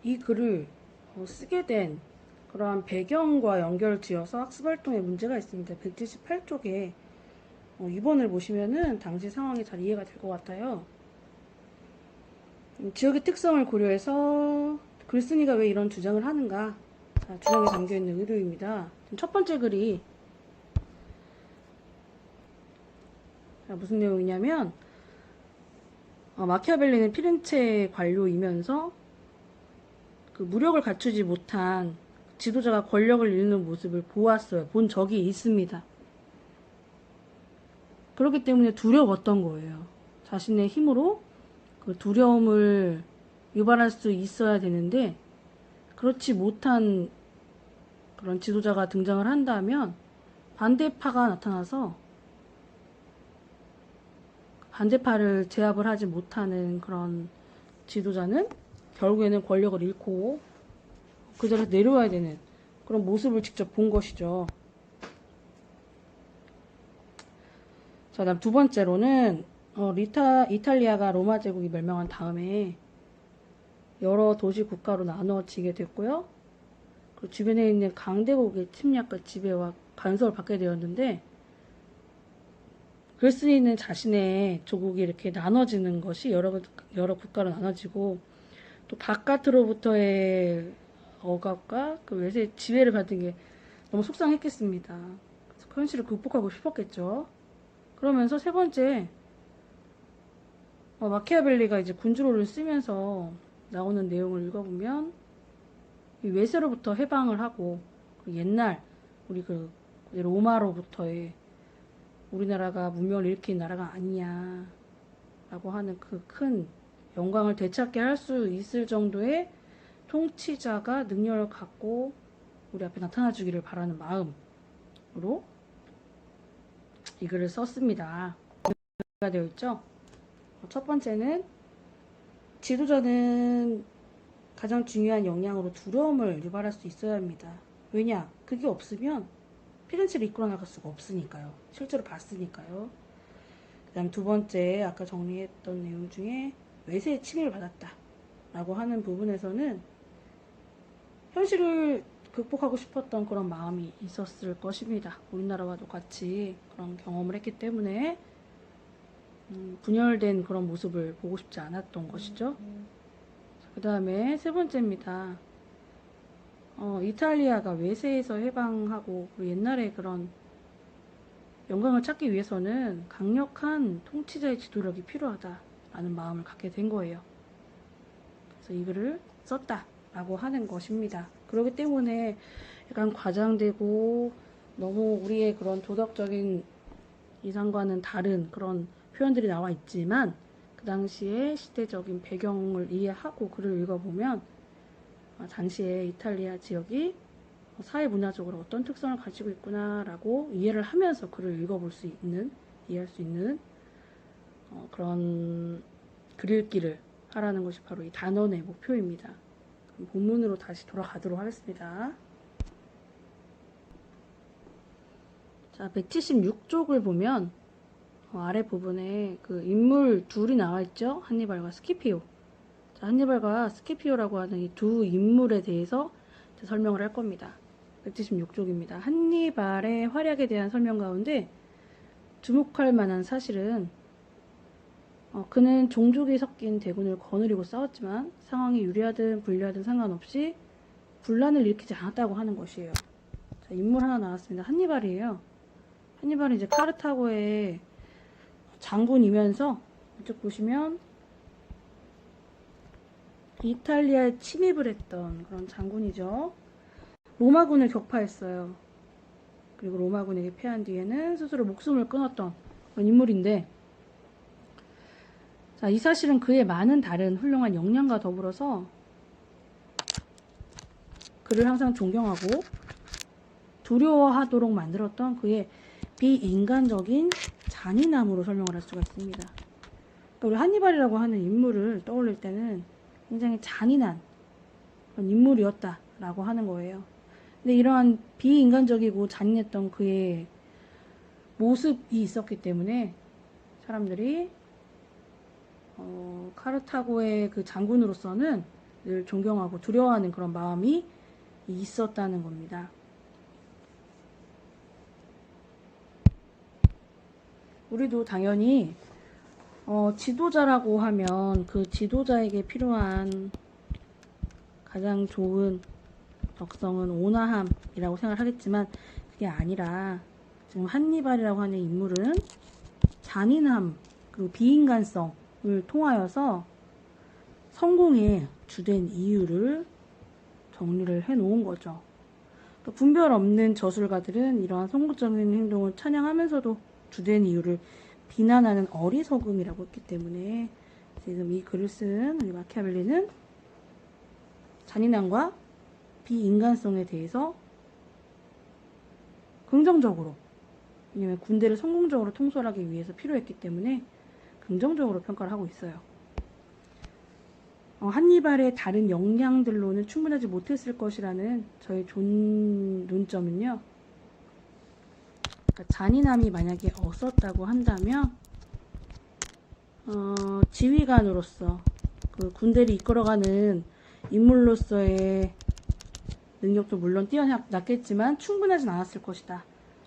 이 글을 쓰게 된 그러한 배경과 연결지어서 학습활동에 문제가 있습니다. 178쪽에 2번을 보시면은 당시 상황이 잘 이해가 될 것 같아요. 지역의 특성을 고려해서 글쓴이가 왜 이런 주장을 하는가, 주장에 담겨있는 의도입니다. 첫 번째 글이 무슨 내용이냐면, 마키아벨리는 피렌체 관료이면서 그 무력을 갖추지 못한 지도자가 권력을 잃는 모습을 보았어요. 본 적이 있습니다. 그렇기 때문에 두려웠던 거예요. 자신의 힘으로 그 두려움을 유발할 수 있어야 되는데, 그렇지 못한 그런 지도자가 등장을 한다면 반대파가 나타나서 반대파를 제압을 하지 못하는 그런 지도자는 결국에는 권력을 잃고 그 자리에서 내려와야 되는 그런 모습을 직접 본 것이죠. 자, 다음 두 번째로는 이탈리아가 로마 제국이 멸망한 다음에 여러 도시 국가로 나눠지게 됐고요. 그 주변에 있는 강대국의 침략과 지배와 간섭을 받게 되었는데, 글쓴이는 자신의 조국이 이렇게 나눠지는 것이 여러 국가로 나눠지고, 또 바깥으로부터의 억압과 그 외세의 지배를 받은 게 너무 속상했겠습니다. 그래서 그 현실을 극복하고 싶었겠죠. 그러면서 세 번째, 마키아벨리가 이제 군주로를 쓰면서 나오는 내용을 읽어보면, 이 외세로부터 해방을 하고, 옛날 우리 그 로마로부터의 우리나라가 문명을 일으킨 나라가 아니냐 라고 하는 그 큰 영광을 되찾게 할 수 있을 정도의 통치자가 능력을 갖고 우리 앞에 나타나 주기를 바라는 마음으로 이 글을 썼습니다. 가 되어 있죠. 첫 번째는 지도자는 가장 중요한 역량으로 두려움을 유발할 수 있어야 합니다. 왜냐? 그게 없으면 피렌체를 이끌어 나갈 수가 없으니까요. 실제로 봤으니까요. 그 다음 두 번째, 아까 정리했던 내용 중에 외세의 침입을 받았다 라고 하는 부분에서는 현실을 극복하고 싶었던 그런 마음이 있었을 것입니다. 우리나라와 똑같이 그런 경험을 했기 때문에 분열된 그런 모습을 보고 싶지 않았던 것이죠. 그 다음에 세 번째입니다. 이탈리아가 외세에서 해방하고 옛날에 그런 영광을 찾기 위해서는 강력한 통치자의 지도력이 필요하다라는 마음을 갖게 된 거예요. 그래서 이 글을 썼다라고 하는 것입니다. 그렇기 때문에 약간 과장되고 너무 우리의 그런 도덕적인 이상과는 다른 그런 표현들이 나와 있지만, 그 당시의 시대적인 배경을 이해하고 글을 읽어보면 당시에 이탈리아 지역이 사회 문화적으로 어떤 특성을 가지고 있구나라고 이해를 하면서 글을 읽어볼 수 있는, 이해할 수 있는 그런 글 읽기를 하라는 것이 바로 이 단원의 목표입니다. 본문으로 다시 돌아가도록 하겠습니다. 자, 176쪽을 보면 아래 부분에 그 인물 둘이 나와 있죠. 한니발과 스키피오. 자, 한니발과 스키피오라고 하는 이 두 인물에 대해서 설명을 할 겁니다. 176쪽입니다. 한니발의 활약에 대한 설명 가운데 주목할 만한 사실은 그는 종족이 섞인 대군을 거느리고 싸웠지만 상황이 유리하든 불리하든 상관없이 분란을 일으키지 않았다고 하는 것이에요. 자, 인물 하나 나왔습니다. 한니발이에요. 한니발은 이제 카르타고의 장군이면서 이쪽 보시면 이탈리아에 침입을 했던 그런 장군이죠. 로마군을 격파했어요. 그리고 로마군에게 패한 뒤에는 스스로 목숨을 끊었던 그런 인물인데, 자, 이 사실은 그의 많은 다른 훌륭한 역량과 더불어서 그를 항상 존경하고 두려워하도록 만들었던 그의 비인간적인 잔인함으로 설명을 할 수가 있습니다. 그러니까 우리 한니발이라고 하는 인물을 떠올릴 때는 굉장히 잔인한 그런 인물이었다라고 하는 거예요. 근데 이러한 비인간적이고 잔인했던 그의 모습이 있었기 때문에 사람들이 카르타고의 그 장군으로서는 늘 존경하고 두려워하는 그런 마음이 있었다는 겁니다. 우리도 당연히 지도자라고 하면 그 지도자에게 필요한 가장 좋은 적성은 온화함이라고 생각을 하겠지만 그게 아니라 지금 한니발이라고 하는 인물은 잔인함 그리고 비인간성을 통하여서 성공의 주된 이유를 정리를 해 놓은 거죠. 분별 없는 저술가들은 이러한 성공적인 행동을 찬양하면서도 주된 이유를 비난하는 어리석음이라고 했기 때문에 지금 이 글을 쓴 우리 마키아벨리는 잔인함과 비인간성에 대해서 긍정적으로, 왜냐하면 군대를 성공적으로 통솔하기 위해서 필요했기 때문에 긍정적으로 평가를 하고 있어요. 한니발의 다른 역량들로는 충분하지 못했을 것이라는 저의 논점은요. 그러니까 잔인함이 만약에 없었다고 한다면 지휘관으로서 그 군대를 이끌어가는 인물로서의 능력도 물론 뛰어났겠지만 충분하진 않았을 것이다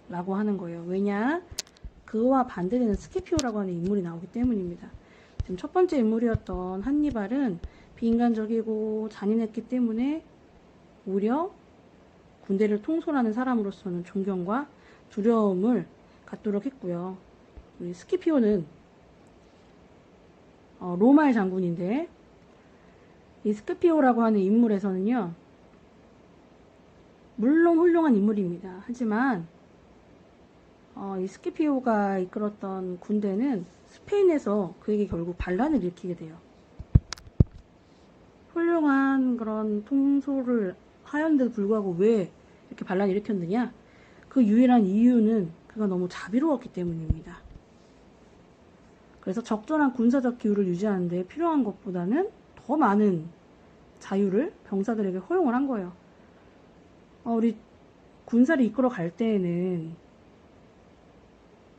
라고 하는 거예요. 왜냐? 그와 반대되는 스키피오라고 하는 인물이 나오기 때문입니다. 지금 첫 번째 인물이었던 한니발은 비인간적이고 잔인했기 때문에 오히려 군대를 통솔하는 사람으로서는 존경과 두려움을 갖도록 했고요. 우리 스키피오는 로마의 장군인데 이 스키피오라고 하는 인물에서는요. 물론 훌륭한 인물입니다. 하지만 이 스키피오가 이끌었던 군대는 스페인에서 그에게 결국 반란을 일으키게 돼요. 훌륭한 그런 통솔을 하였는데도 불구하고 왜 이렇게 반란을 일으켰느냐? 그 유일한 이유는 그가 너무 자비로웠기 때문입니다. 그래서 적절한 군사적 기율을 유지하는데 필요한 것보다는 더 많은 자유를 병사들에게 허용을 한 거예요. 우리 군사를 이끌어 갈 때에는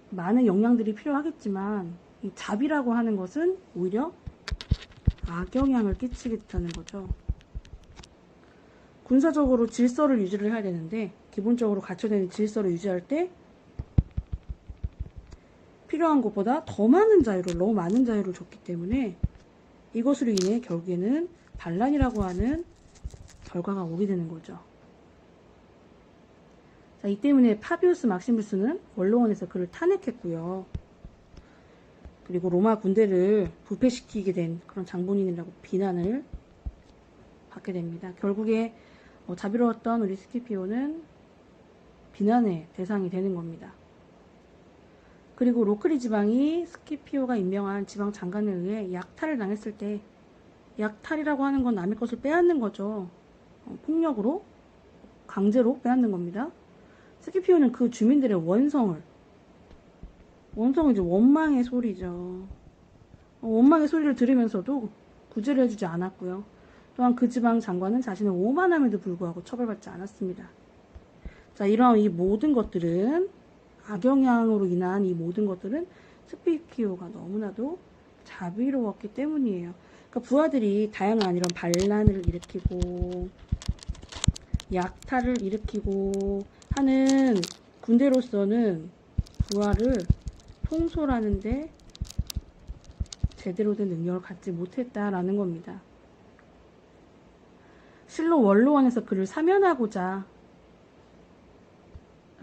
많은 역량들이 필요하겠지만 이 자비라고 하는 것은 오히려 악영향을 끼치겠다는 거죠. 군사적으로 질서를 유지를 해야 되는데 기본적으로 갖춰야 되는 질서를 유지할 때 필요한 것보다 더 많은 자유를, 너무 많은 자유를 줬기 때문에 이것으로 인해 결국에는 반란이라고 하는 결과가 오게 되는 거죠. 자, 이 때문에 파비우스 막시무스는 원로원에서 그를 탄핵했고요. 그리고 로마 군대를 부패시키게 된 그런 장본인이라고 비난을 받게 됩니다. 결국에 자비로웠던 우리 스키피오는 비난의 대상이 되는 겁니다. 그리고 로크리 지방이 스키피오가 임명한 지방 장관에 의해 약탈을 당했을 때, 약탈이라고 하는 건 남의 것을 빼앗는 거죠. 폭력으로, 강제로 빼앗는 겁니다. 스키피오는 그 주민들의 원성은 이제 원망의 소리죠. 원망의 소리를 들으면서도 구제를 해주지 않았고요. 또한 그 지방 장관은 자신의 오만함에도 불구하고 처벌받지 않았습니다. 자, 이러한 이 모든 것들은, 악영향으로 인한 이 모든 것들은 스키피오가 너무나도 자비로웠기 때문이에요. 그러니까 부하들이 다양한 이런 반란을 일으키고 약탈을 일으키고 하는 군대로서는 부하를 통솔하는데 제대로 된 능력을 갖지 못했다라는 겁니다. 실로 원로원에서 그를 사면하고자,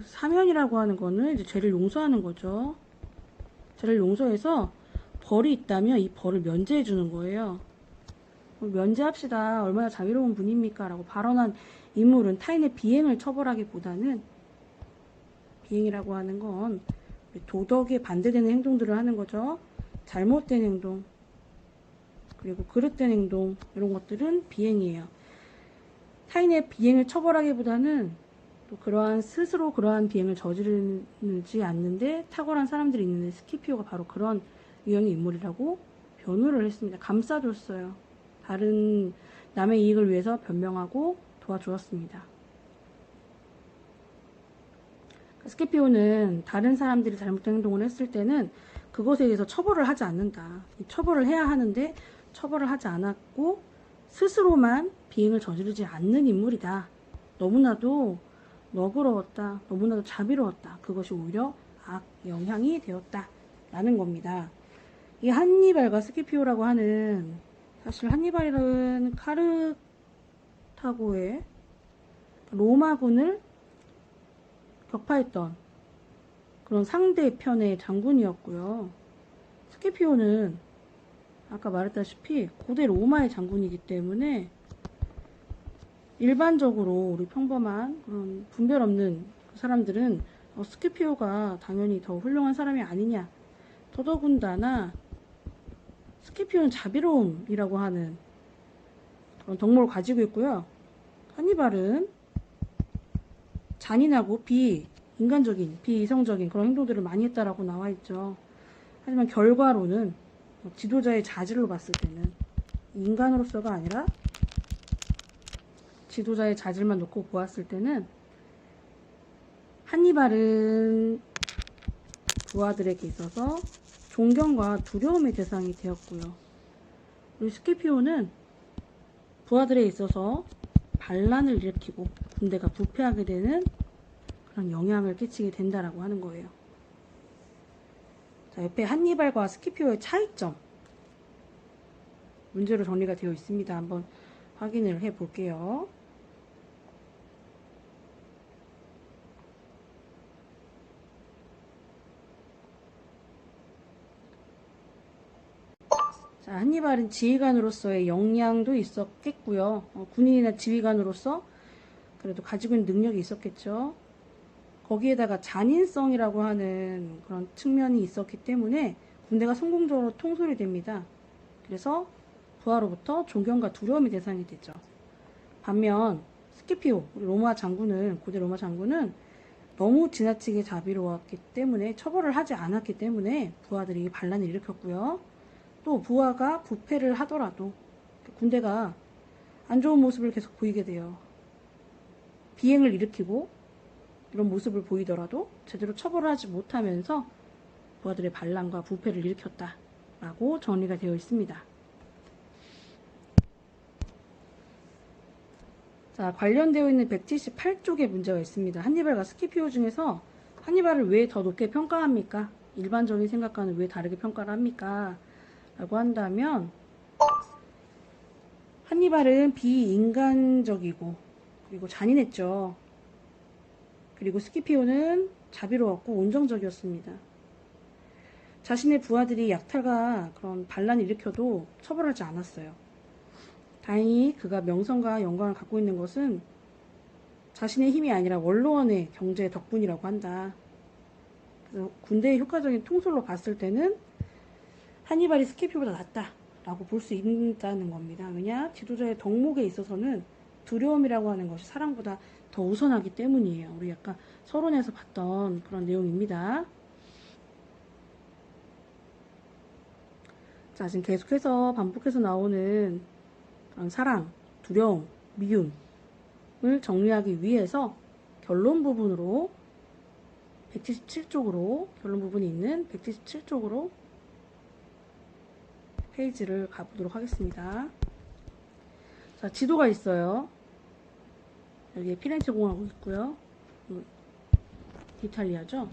사면이라고 하는 거는 이제 죄를 용서하는 거죠. 죄를 용서해서 벌이 있다면 이 벌을 면제해 주는 거예요. 면제합시다. 얼마나 자비로운 분입니까? 라고 발언한 인물은 타인의 비행을 처벌하기보다는, 비행이라고 하는 건 도덕에 반대되는 행동들을 하는 거죠. 잘못된 행동, 그리고 그릇된 행동, 이런 것들은 비행이에요. 타인의 비행을 처벌하기보다는 또 스스로 그러한 비행을 저지르지 않는데 탁월한 사람들이 있는데 스키피오가 바로 그런 유형의 인물이라고 변호를 했습니다. 감싸줬어요. 다른 남의 이익을 위해서 변명하고 도와주었습니다. 스키피오는 다른 사람들이 잘못된 행동을 했을 때는 그것에 대해서 처벌을 하지 않는다. 처벌을 해야 하는데 처벌을 하지 않았고 스스로만 비행을 저지르지 않는 인물이다. 너무나도 너그러웠다. 너무나도 자비로웠다. 그것이 오히려 악 영향이 되었다. 라는 겁니다. 이 한니발과 스키피오라고 하는, 사실 한니발은 카르타고의 로마군을 격파했던 그런 상대편의 장군이었고요. 스키피오는 아까 말했다시피 고대 로마의 장군이기 때문에 일반적으로 우리 평범한 그런 분별 없는 사람들은 스키피오가 당연히 더 훌륭한 사람이 아니냐. 더더군다나 스키피오는 자비로움이라고 하는 그런 덕목을 가지고 있고요. 한니발은 잔인하고 비인간적인, 비이성적인 그런 행동들을 많이 했다라고 나와 있죠. 하지만 결과로는 지도자의 자질로 봤을 때는 인간으로서가 아니라 지도자의 자질만 놓고 보았을 때는 한니발은 부하들에게 있어서 존경과 두려움의 대상이 되었고요. 우리 스키피오는 부하들에 있어서 반란을 일으키고 군대가 부패하게 되는 그런 영향을 끼치게 된다라고 하는 거예요. 자, 옆에 한니발과 스키피오의 차이점 문제로 정리가 되어 있습니다. 한번 확인을 해 볼게요. 자, 한니발은 지휘관으로서의 역량도 있었겠고요. 군인이나 지휘관으로서 그래도 가지고 있는 능력이 있었겠죠. 거기에다가 잔인성이라고 하는 그런 측면이 있었기 때문에 군대가 성공적으로 통솔이 됩니다. 그래서 부하로부터 존경과 두려움의 대상이 되죠. 반면 스키피오, 우리 로마 장군은, 고대 로마 장군은 너무 지나치게 자비로웠기 때문에 처벌을 하지 않았기 때문에 부하들이 반란을 일으켰고요. 또 부하가 부패를 하더라도 군대가 안 좋은 모습을 계속 보이게 돼요. 비행을 일으키고 이런 모습을 보이더라도 제대로 처벌을 하지 못하면서 부하들의 반란과 부패를 일으켰다라고 정리가 되어 있습니다. 자, 관련되어 있는 178쪽의 문제가 있습니다. 한니발과 스키피오 중에서 한니발을 왜 더 높게 평가합니까? 일반적인 생각과는 왜 다르게 평가를 합니까? 라고 한다면 한니발은 비인간적이고 그리고 잔인했죠. 그리고 스키피오는 자비로웠고 온정적이었습니다. 자신의 부하들이 약탈과 그런 반란을 일으켜도 처벌하지 않았어요. 다행히 그가 명성과 영광을 갖고 있는 것은 자신의 힘이 아니라 원로원의 경제 덕분이라고 한다. 그래서 군대의 효과적인 통솔로 봤을 때는 한니발이 스키피오보다 낫다라고 볼 수 있다는 겁니다. 왜냐? 지도자의 덕목에 있어서는 두려움이라고 하는 것이 사랑보다 더 우선하기 때문이에요. 우리 약간 서론에서 봤던 그런 내용입니다. 자, 지금 계속해서 반복해서 나오는 그런 사랑, 두려움, 미움을 정리하기 위해서 결론 부분으로 177쪽으로 결론 부분이 있는 177쪽으로 페이지를 가보도록 하겠습니다. 자, 지도가 있어요. 여기에 피렌체 공화국 있고요. 이탈리아죠.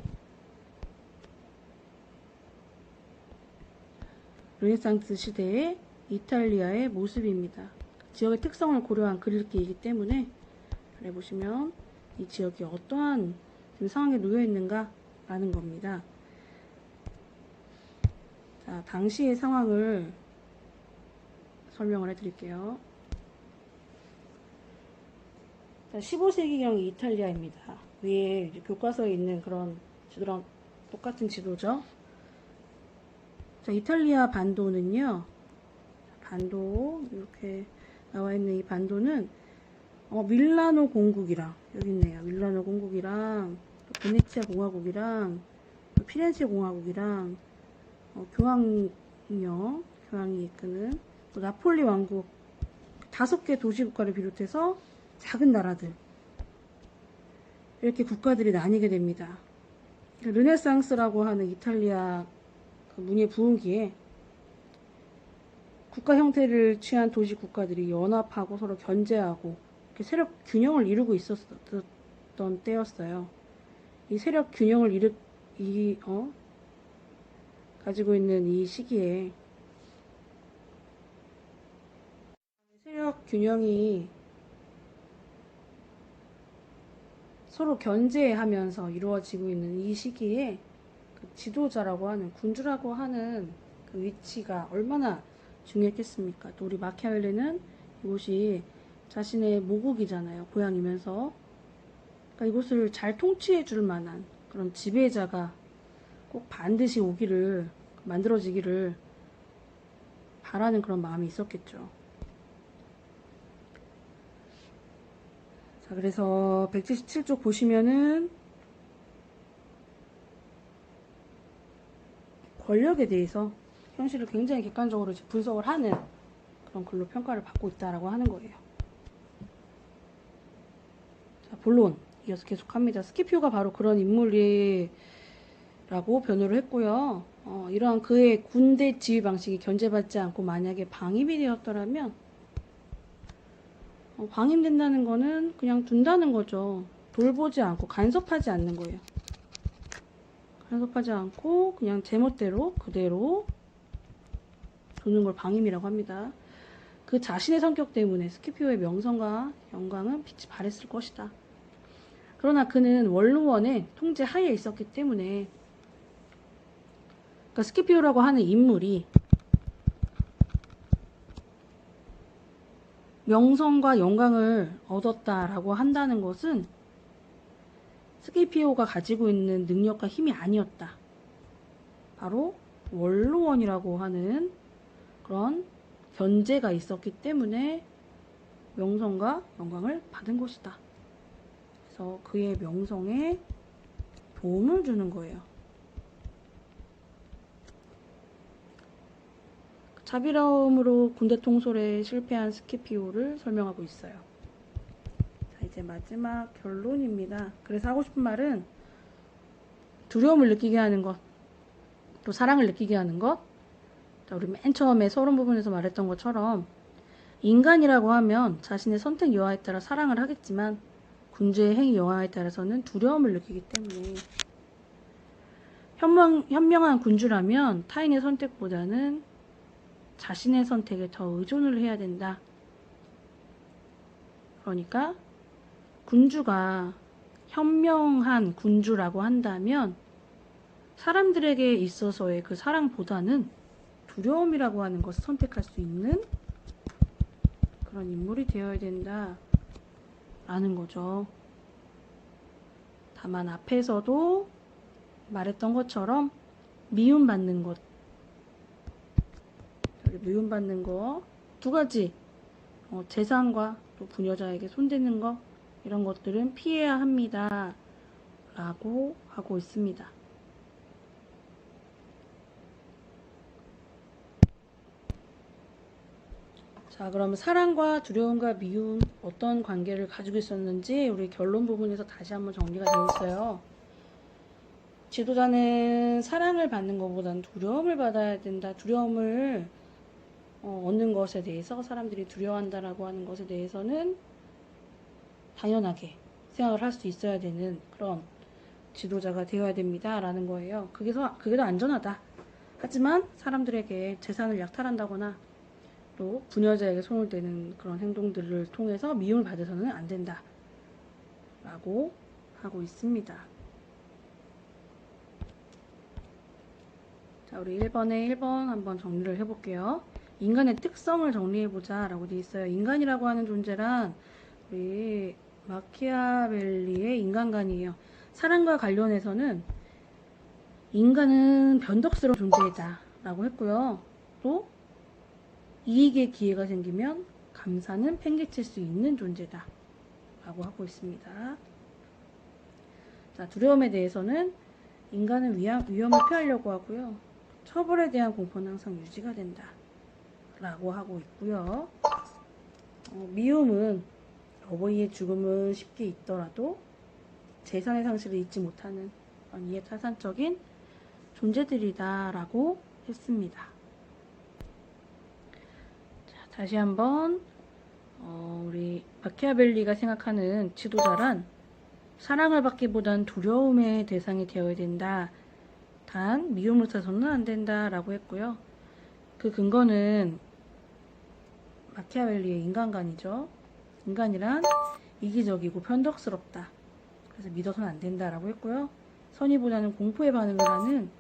르네상스 시대의 이탈리아의 모습입니다. 지역의 특성을 고려한 그릴기이기 때문에 아래 보시면 이 지역이 어떠한 상황에 놓여 있는가 라는 겁니다. 자, 당시의 상황을 설명을 해드릴게요. 자, 15세기경 이탈리아입니다. 위에 교과서에 있는 그런 지도랑 똑같은 지도죠. 자, 이탈리아 반도는요. 반도 이렇게 나와 있는 이 반도는 밀라노 공국이랑 여기 있네요. 밀라노 공국이랑 또 베네치아 공화국이랑 또 피렌체 공화국이랑 교황이 이끄는 또 나폴리 왕국 5개 도시국가를 비롯해서 작은 나라들 이렇게 국가들이 나뉘게 됩니다. 르네상스라고 하는 이탈리아 그 문예 부흥기에 국가 형태를 취한 도시 국가들이 연합하고 서로 견제하고 이렇게 세력 균형을 이루고 있었던 때였어요. 이 세력 균형을 가지고 있는 이 시기에 세력 균형이 서로 견제하면서 이루어지고 있는 이 시기에 그 지도자라고 하는, 군주라고 하는 그 위치가 얼마나 중요했겠습니까? 또 우리 마키아벨리는 이곳이 자신의 모국이잖아요. 고향이면서. 그러니까 이곳을 잘 통치해 줄 만한 그런 지배자가 꼭 반드시 만들어지기를 바라는 그런 마음이 있었겠죠. 자, 그래서 177쪽 보시면은 권력에 대해서 현실을 굉장히 객관적으로 분석을 하는 그런 글로 평가를 받고 있다라고 하는 거예요. 자, 본론 이어서 계속합니다. 스키피오가 바로 그런 인물이라고 변호를 했고요. 이러한 그의 군대 지휘 방식이 견제받지 않고 만약에 방임이 되었더라면 방임된다는 거는 그냥 둔다는 거죠. 돌보지 않고 간섭하지 않는 거예요. 간섭하지 않고 그냥 제멋대로 그대로 두는 걸 방임이라고 합니다. 그 자신의 성격 때문에 스키피오의 명성과 영광은 빛이 발했을 것이다. 그러나 그는 원로원의 통제 하에 있었기 때문에, 그러니까 스키피오라고 하는 인물이 명성과 영광을 얻었다라고 한다는 것은 스키피오가 가지고 있는 능력과 힘이 아니었다. 바로 원로원이라고 하는 그런 견제가 있었기 때문에 명성과 영광을 받은 것이다. 그래서 그의 명성에 도움을 주는 거예요. 자비로움으로 군대 통솔에 실패한 스키피오를 설명하고 있어요. 자, 이제 마지막 결론입니다. 그래서 하고 싶은 말은 두려움을 느끼게 하는 것, 또 사랑을 느끼게 하는 것. 자, 우리 맨 처음에 서론 부분에서 말했던 것처럼 인간이라고 하면 자신의 선택 여하에 따라 사랑을 하겠지만 군주의 행위 여하에 따라서는 두려움을 느끼기 때문에 현명한 군주라면 타인의 선택보다는 자신의 선택에 더 의존을 해야 된다. 그러니까 군주가 현명한 군주라고 한다면 사람들에게 있어서의 그 사랑보다는 두려움이라고 하는 것을 선택할 수 있는 그런 인물이 되어야 된다 라는 거죠. 다만 앞에서도 말했던 것처럼 미움받는 것, 미움받는 거 두 가지, 재산과 또 부녀자에게 손대는 거, 이런 것들은 피해야 합니다 라고 하고 있습니다. 자, 그러면 사랑과 두려움과 미움 어떤 관계를 가지고 있었는지 우리 결론 부분에서 다시 한번 정리가 되어 있어요. 지도자는 사랑을 받는 것보다는 두려움을 받아야 된다. 두려움을 얻는 것에 대해서 사람들이 두려워한다라고 하는 것에 대해서는 당연하게 생각을 할 수 있어야 되는 그런 지도자가 되어야 됩니다 라는 거예요. 그게 더 안전하다. 하지만 사람들에게 재산을 약탈한다거나 또 부녀자에게 손을 대는 그런 행동들을 통해서 미움을 받아서는 안 된다 라고 하고 있습니다. 자, 우리 1번에 1번 한번 정리를 해볼게요. 인간의 특성을 정리해보자 라고 되어 있어요. 인간이라고 하는 존재란 우리 마키아벨리의 인간관이에요. 사랑과 관련해서는 인간은 변덕스러운 존재이다 라고 했고요. 또 이익의 기회가 생기면 감사는 팽개칠 수 있는 존재다 라고 하고 있습니다. 자, 두려움에 대해서는 인간은 위험을 피하려고 하고요. 처벌에 대한 공포는 항상 유지가 된다 라고 하고 있고요. 미움은 어버이의 죽음은 쉽게 잊더라도 재산의 상실을 잊지 못하는 이해타산적인 존재들이다 라고 했습니다. 다시 한번 우리 마키아벨리가 생각하는 지도자란 사랑을 받기보단 두려움의 대상이 되어야 된다. 단 미움을 사서는 안 된다 라고 했고요. 그 근거는 마키아벨리의 인간관이죠. 인간이란 이기적이고 변덕스럽다. 그래서 믿어서는 안 된다 라고 했고요. 선의보다는 공포에 반응을 하는,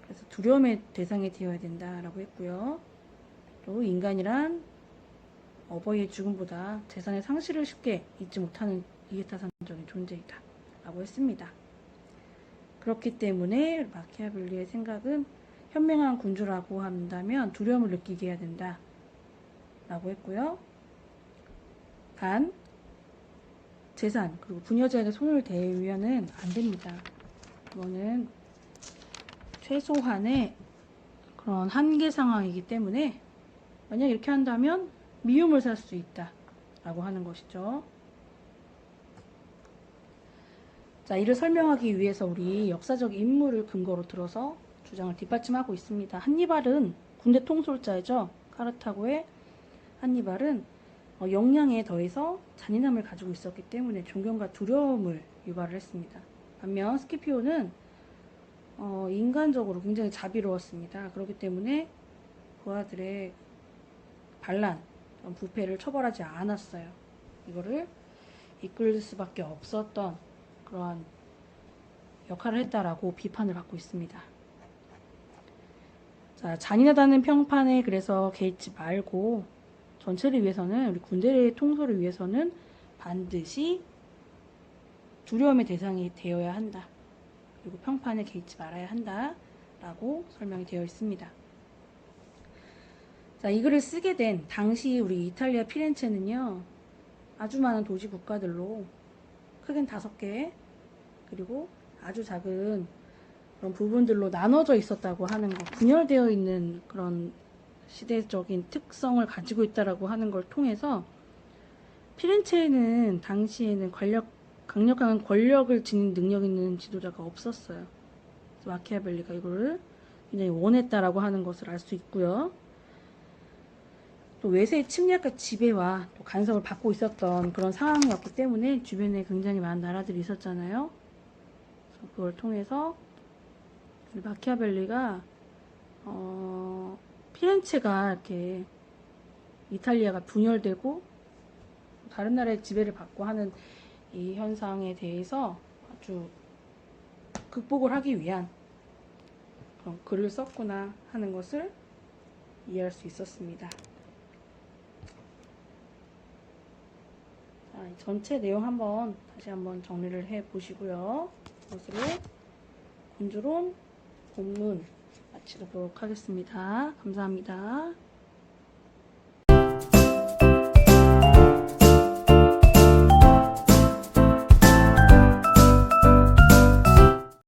그래서 두려움의 대상이 되어야 된다 라고 했고요. 또 인간이란 어버이의 죽음보다 재산의 상실을 쉽게 잊지 못하는 이해타산적인 존재이다 라고 했습니다. 그렇기 때문에 마키아벨리의 생각은 현명한 군주라고 한다면 두려움을 느끼게 해야 된다 라고 했고요. 단 재산 그리고 부녀자에게 손을 대면은 안 됩니다. 이거는 최소한의 그런 한계 상황이기 때문에 만약 이렇게 한다면 미움을 살 수 있다 라고 하는 것이죠. 자, 이를 설명하기 위해서 우리 역사적 인물을 근거로 들어서 주장을 뒷받침하고 있습니다. 한니발은 군대 통솔자이죠. 카르타고의 한니발은 역량에 더해서 잔인함을 가지고 있었기 때문에 존경과 두려움을 유발을 했습니다. 반면 스키피오는 인간적으로 굉장히 자비로웠습니다. 그렇기 때문에 부하들의 반란, 부패를 처벌하지 않았어요. 이거를 이끌 수밖에 없었던 그러한 역할을 했다라고 비판을 받고 있습니다. 자, 잔인하다는 평판에 그래서 개의치 말고 전체를 위해서는, 우리 군대의 통솔을 위해서는 반드시 두려움의 대상이 되어야 한다. 그리고 평판에 개의치 말아야 한다 라고 설명이 되어 있습니다. 자, 이 글을 쓰게 된 당시 우리 이탈리아 피렌체는요, 아주 많은 도시 국가들로 크게는 5개, 그리고 아주 작은 그런 부분들로 나눠져 있었다고 하는 것, 분열되어 있는 그런 시대적인 특성을 가지고 있다라고 하는 걸 통해서 피렌체에는 당시에는 강력한 권력을 지닌 능력 있는 지도자가 없었어요. 그래서 마키아벨리가 이거를 굉장히 원했다라고 하는 것을 알 수 있고요. 또 외세의 침략과 지배와 또 간섭을 받고 있었던 그런 상황이었기 때문에 주변에 굉장히 많은 나라들이 있었잖아요. 그래서 그걸 통해서 마키아벨리가 피렌체가 이렇게 이탈리아가 분열되고 다른 나라의 지배를 받고 하는 이 현상에 대해서 아주 극복을 하기 위한 그런 글을 썼구나 하는 것을 이해할 수 있었습니다. 자, 전체 내용 다시 한번 정리를 해 보시고요. 이것으로 군주론 본문 마치도록 하겠습니다. 감사합니다.